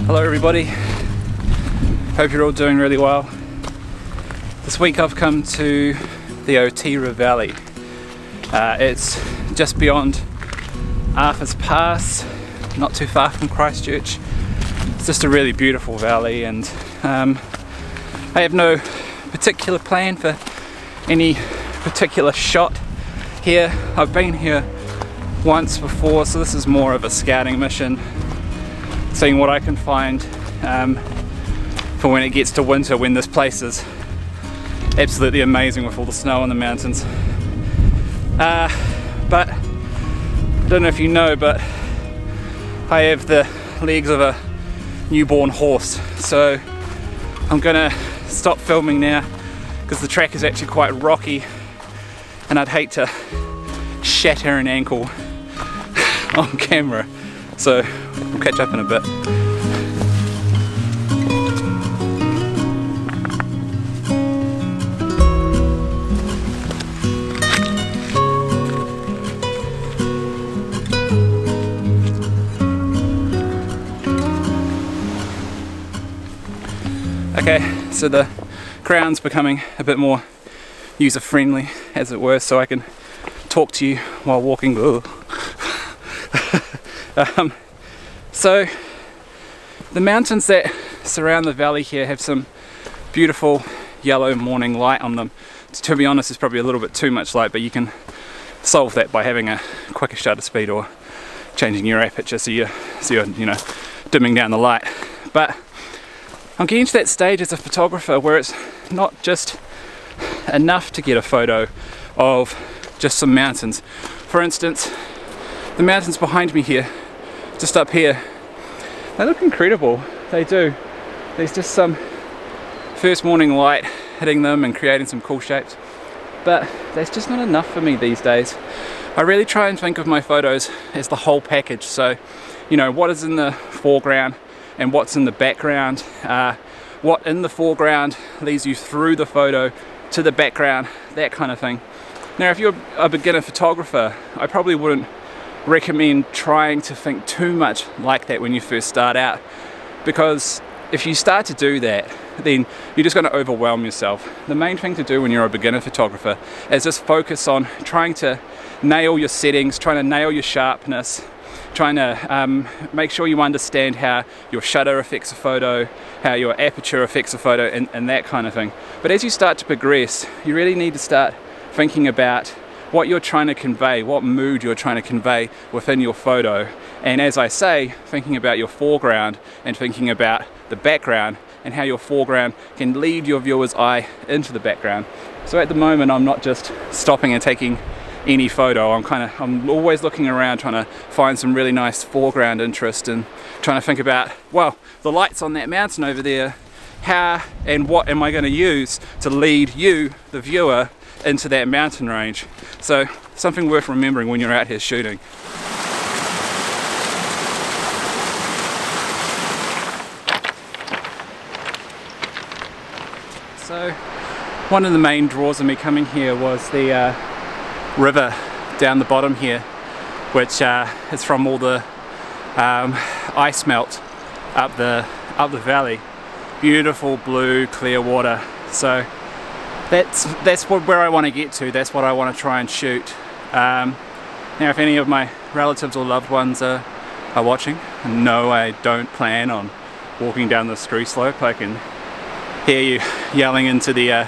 Hello everybody, hope you're all doing really well. This week I've come to the Otira Valley. It's just beyond Arthur's Pass, not too far from Christchurch. It's just a really beautiful valley, and I have no particular plan for any particular shot here. I've been here once before, so this is more of a scouting mission, seeing what I can find for when it gets to winter, when this place is absolutely amazing with all the snow on the mountains. But I don't know if you know, but I have the legs of a newborn horse, so I'm gonna stop filming now because the track is actually quite rocky and I'd hate to shatter an ankle on camera. So we'll catch up in a bit. Okay, so the ground's becoming a bit more user-friendly, as it were, so I can talk to you while walking. So the mountains that surround the valley here have some beautiful yellow morning light on them. To be honest, it's probably a little bit too much light, but you can solve that by having a quicker shutter speed or changing your aperture so you're you know, dimming down the light. But I'm getting to that stage as a photographer where it's not just enough to get a photo of just some mountains. For instance, the mountains behind me here, just up here, they look incredible. They do. There's just some first morning light hitting them and creating some cool shapes, but that's just not enough for me these days. I really try and think of my photos as the whole package. So, you know, what is in the foreground and what's in the background. What in the foreground leads you through the photo to the background, that kind of thing. Now, if you're a beginner photographer, I probably wouldn't recommend trying to think too much like that when you first start out, because if you start to do that, then you're just going to overwhelm yourself. The main thing to do when you're a beginner photographer is just focus on trying to nail your settings, trying to nail your sharpness, trying to make sure you understand how your shutter affects a photo, how your aperture affects a photo, and that kind of thing. But as you start to progress, you really need to start thinking about what you're trying to convey, what mood you're trying to convey within your photo. And as I say, thinking about your foreground and thinking about the background and how your foreground can lead your viewer's eye into the background. So at the moment, I'm not just stopping and taking any photo. I'm always looking around trying to find some really nice foreground interest and trying to think about, well, the lights on that mountain over there, how and what am I going to use to lead you, the viewer, into that mountain range. So something worth remembering when you're out here shooting. So one of the main draws of me coming here was the river down the bottom here, which is from all the ice melt up the valley. Beautiful blue clear water. So that's where I want to get to. That's what I want to try and shoot. Now, if any of my relatives or loved ones are watching, no, I don't plan on walking down the screw slope. I can hear you yelling into the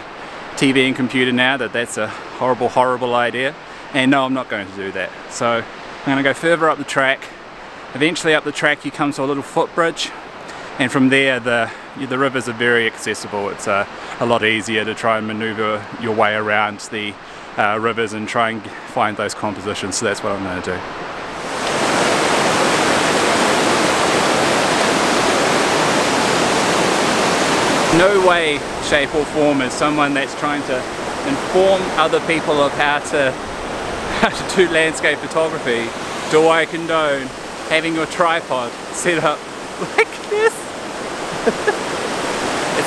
TV and computer now that that's a horrible idea, and no, I'm not going to do that. So I'm going to go further up the track. Eventually up the track you come to a little footbridge, and from there the rivers are very accessible. It's a lot easier to try and maneuver your way around the rivers and try and find those compositions, so that's what I'm going to do. No way, shape or form as someone that's trying to inform other people of how to do landscape photography do I condone having your tripod set up like this.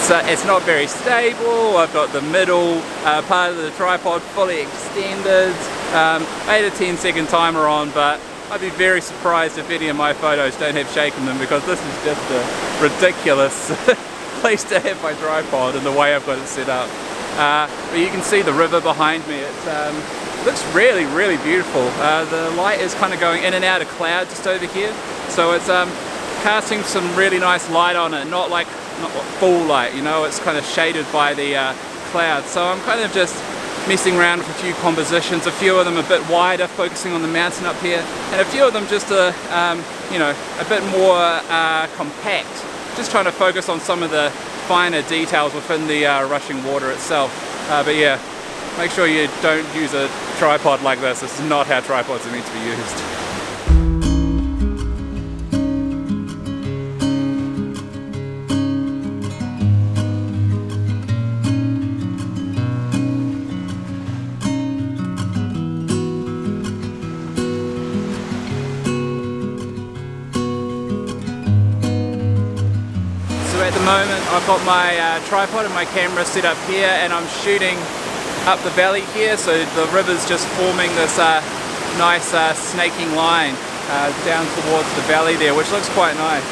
It's not very stable. I've got the middle part of the tripod fully extended. I had a 10-second timer on, but I'd be very surprised if any of my photos don't have shake in them, because this is just a ridiculous place to have my tripod and the way I've got it set up. But you can see the river behind me. It looks really, really beautiful. The light is kind of going in and out of cloud just over here, so it's casting some really nice light on it, not full light, you know, it's kind of shaded by the clouds. So I'm kind of just messing around with a few compositions, a few of them a bit wider, focusing on the mountain up here, and a few of them just you know, a bit more compact, just trying to focus on some of the finer details within the rushing water itself. But yeah, make sure you don't use a tripod like this. This is not how tripods are meant to be used. At the moment I've got my tripod and my camera set up here, and I'm shooting up the valley here, so the river's just forming this nice snaking line down towards the valley there, which looks quite nice.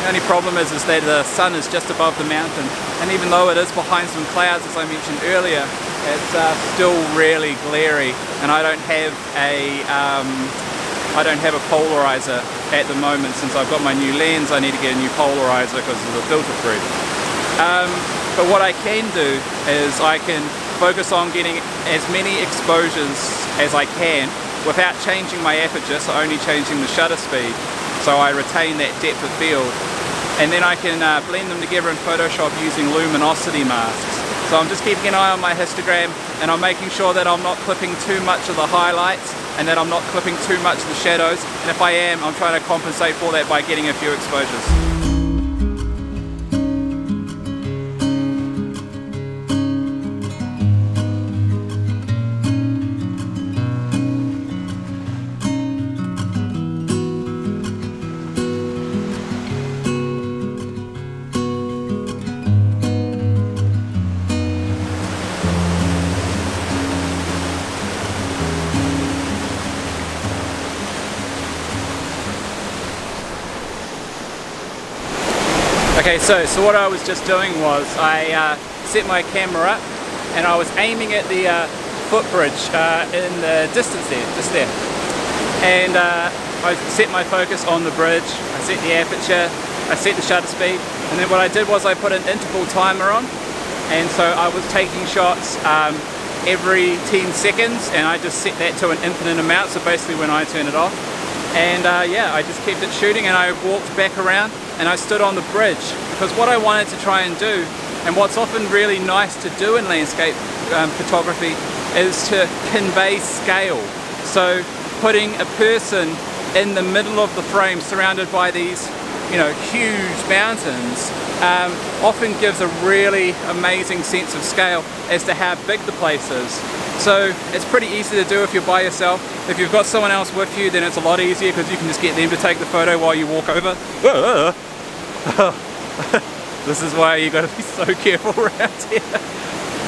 The only problem is that the sun is just above the mountain, and even though it is behind some clouds, as I mentioned earlier, it's still really glary, and I don't have a polarizer at the moment. Since I've got my new lens, I need to get a new polarizer because of the filter proof. But what I can do is I can focus on getting as many exposures as I can without changing my aperture, so only changing the shutter speed, so I retain that depth of field. And then I can blend them together in Photoshop using luminosity masks. So I'm just keeping an eye on my histogram, and I'm making sure that I'm not clipping too much of the highlights and that I'm not clipping too much of the shadows. And if I am, I'm trying to compensate for that by getting a few exposures. Okay, so what I was just doing was I set my camera up and I was aiming at the footbridge in the distance there, just there. And I set my focus on the bridge, I set the aperture, I set the shutter speed, and then what I did was I put an interval timer on, and so I was taking shots every 10 seconds, and I just set that to an infinite amount, so basically when I turn it off. And yeah, I just kept it shooting, and I walked back around and I stood on the bridge, because what I wanted to try and do, and what's often really nice to do in landscape photography, is to convey scale. So putting a person in the middle of the frame surrounded by these, you know, huge mountains often gives a really amazing sense of scale as to how big the place is. So it's pretty easy to do if you're by yourself. If you've got someone else with you, then it's a lot easier because you can just get them to take the photo while you walk over. This is why you got to be so careful around here.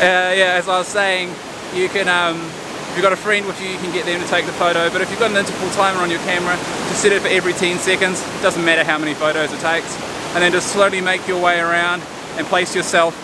Yeah, as I was saying, you can, if you've got a friend with you, you can get them to take the photo, but if you've got an interval timer on your camera, just set it for every 10 seconds, it doesn't matter how many photos it takes, and then just slowly make your way around and place yourself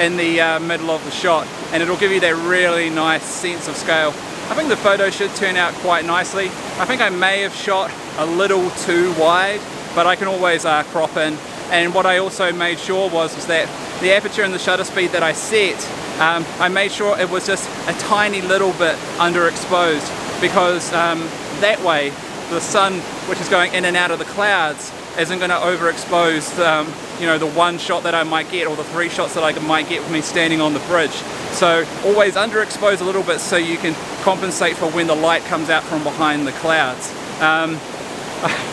in the middle of the shot, and it'll give you that really nice sense of scale. I think the photo should turn out quite nicely. I think I may have shot a little too wide, but I can always crop in. And what I also made sure was that the aperture and the shutter speed that I set, I made sure it was just a tiny little bit underexposed, because that way the sun, which is going in and out of the clouds, isn't going to overexpose you know, the one shot that I might get, or the 3 shots that I might get with me standing on the bridge. So always underexpose a little bit so you can compensate for when the light comes out from behind the clouds.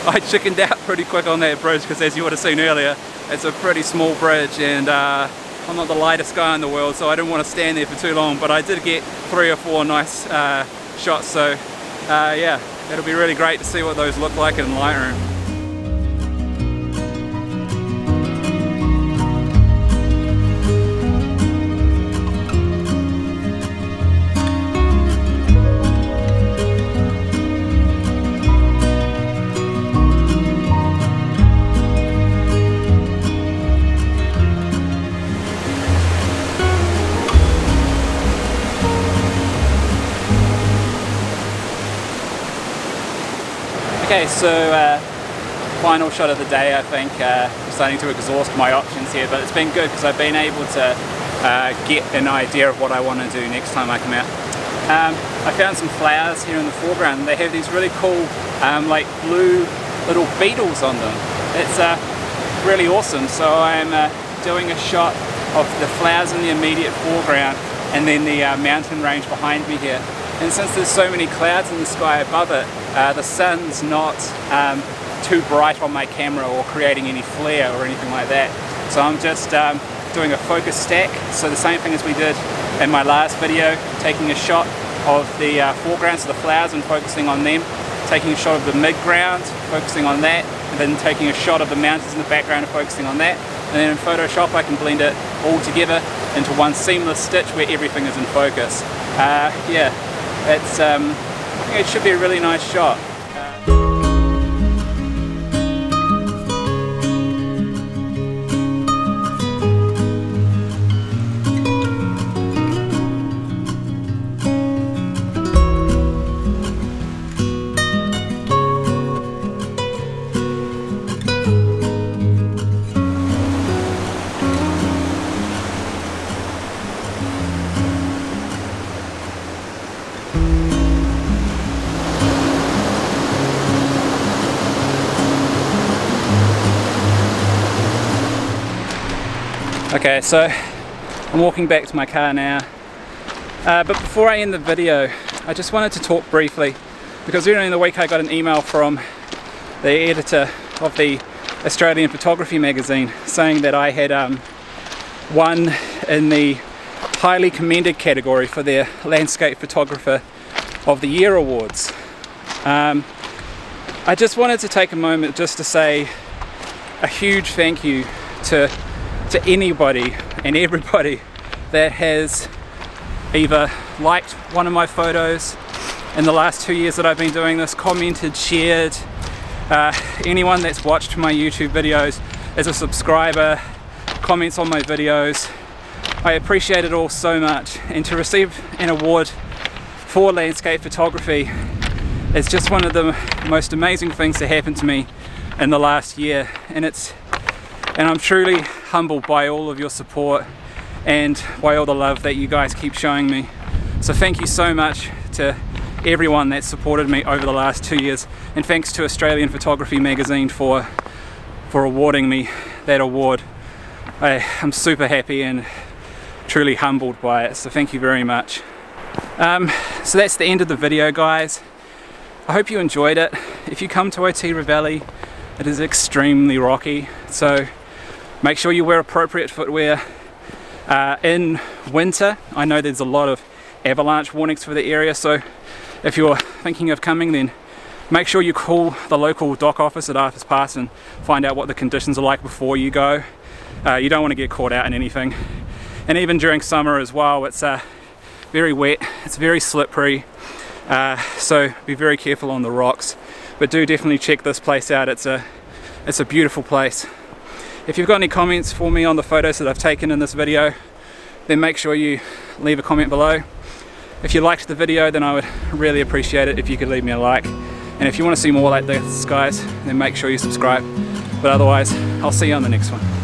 I chickened out pretty quick on that bridge because, as you would have seen earlier, it's a pretty small bridge, and I'm not the lightest guy in the world, so I didn't want to stand there for too long, but I did get 3 or 4 nice shots, so yeah, it'll be really great to see what those look like in Lightroom. Okay, so final shot of the day. I think I'm starting to exhaust my options here, but it's been good because I've been able to get an idea of what I want to do next time I come out. I found some flowers here in the foreground. They have these really cool like blue little beetles on them. It's really awesome. So I'm doing a shot of the flowers in the immediate foreground and then the mountain range behind me here. And since there's so many clouds in the sky above it, the sun's not too bright on my camera or creating any flare or anything like that. So I'm just doing a focus stack, so the same thing as we did in my last video, taking a shot of the foreground, so the flowers, and focusing on them, taking a shot of the midground, focusing on that, and then taking a shot of the mountains in the background and focusing on that. And then in Photoshop I can blend it all together into one seamless stitch where everything is in focus. Yeah, it's, I think it should be a really nice shot. Okay, so I'm walking back to my car now, but before I end the video I just wanted to talk briefly, because earlier in the week I got an email from the editor of the Australian Photography magazine saying that I had won in the highly commended category for their Landscape Photographer of the Year awards. I just wanted to take a moment just to say a huge thank you to anybody and everybody that has either liked one of my photos in the last 2 years that I've been doing this, commented, shared, anyone that's watched my YouTube videos as a subscriber, comments on my videos. I appreciate it all so much, and to receive an award for landscape photography is just one of the most amazing things that happened to me in the last year, and I'm truly humbled by all of your support and by all the love that you guys keep showing me. So thank you so much to everyone that supported me over the last 2 years, and thanks to Australian Photography magazine for awarding me that award. I'm super happy and truly humbled by it, so thank you very much. So that's the end of the video, guys. I hope you enjoyed it. If you come to Otira Valley, it is extremely rocky, so make sure you wear appropriate footwear. In winter, I know there's a lot of avalanche warnings for the area, so if you're thinking of coming, then make sure you call the local dock office at Arthur's Pass and find out what the conditions are like before you go. You don't want to get caught out in anything. And even during summer as well, it's very wet, it's very slippery, so be very careful on the rocks. But do definitely check this place out. It's a beautiful place. If you've got any comments for me on the photos that I've taken in this video, then make sure you leave a comment below. If you liked the video, then I would really appreciate it if you could leave me a like. And if you want to see more like this, guys, then make sure you subscribe. But otherwise, I'll see you on the next one.